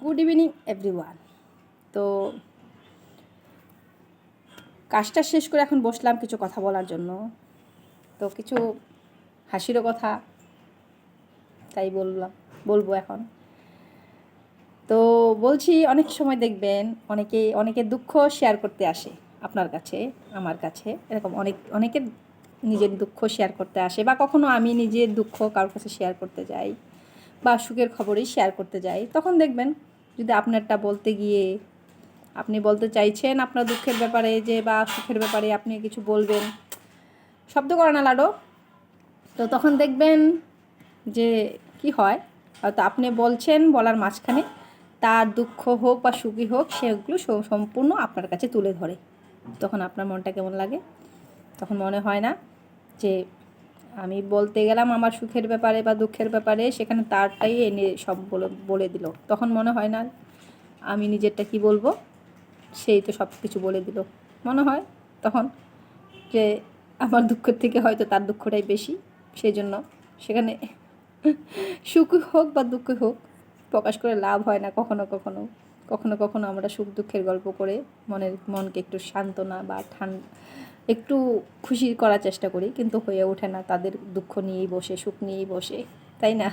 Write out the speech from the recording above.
Good evening everyone. তো কাজটা শেষ করে এখন বসলাম কিছু কথা বলার জন্য। তো কিছু হাসিরও কথা, তাই বলবো এখন। তো বলছি, অনেক সময় দেখবেন অনেকে দুঃখ শেয়ার করতে আসে আপনার কাছে, আমার কাছে, এরকম অনেকের নিজের দুঃখ শেয়ার করতে আসে, বা কখনো আমি নিজের দুঃখ কারোর কাছে শেয়ার করতে যাই, বা সুখের খবরই শেয়ার করতে যাই। তখন দেখবেন যদি আপনারটা বলতে গিয়ে আপনি বলতে চাইছেন আপনার দুঃখের ব্যাপারে বা সুখের ব্যাপারে আপনি কিছু বলবেন, শব্দ করে না লাডো, তো তখন দেখবেন যে কি হয়, হয়তো আপনি বলছেন, বলার মাঝখানে তার দুঃখ হোক বা সুখী হোক সেগুলো সম্পূর্ণ আপনার কাছে তুলে ধরে। তখন আপনার মনটা কেমন লাগে? তখন মনে হয় না যে আমি বলতে গেলাম আমার সুখের ব্যাপারে বা দুঃখের ব্যাপারে, সেখানে তারটাই এনে সব বলে দিল। তখন মনে হয় না আমি নিজেরটা কি বলবো, সেই তো সব কিছু বলে দিল। মনে হয় তখন যে আমার দুঃখের থেকে হয়তো তার দুঃখটাই বেশি, সেই জন্য সেখানে সুখ হোক বা দুঃখ হোক প্রকাশ করে লাভ হয় না। কখনো আমরা সুখ দুঃখের গল্প করে মনকে একটু সান্ত্বনা বা একটু খুশি করার চেষ্টা করি, কিন্তু হয়ে ওঠে না। তাদের দুঃখ নিয়েই বসে, সুখ নিয়েই বসে, তাই না?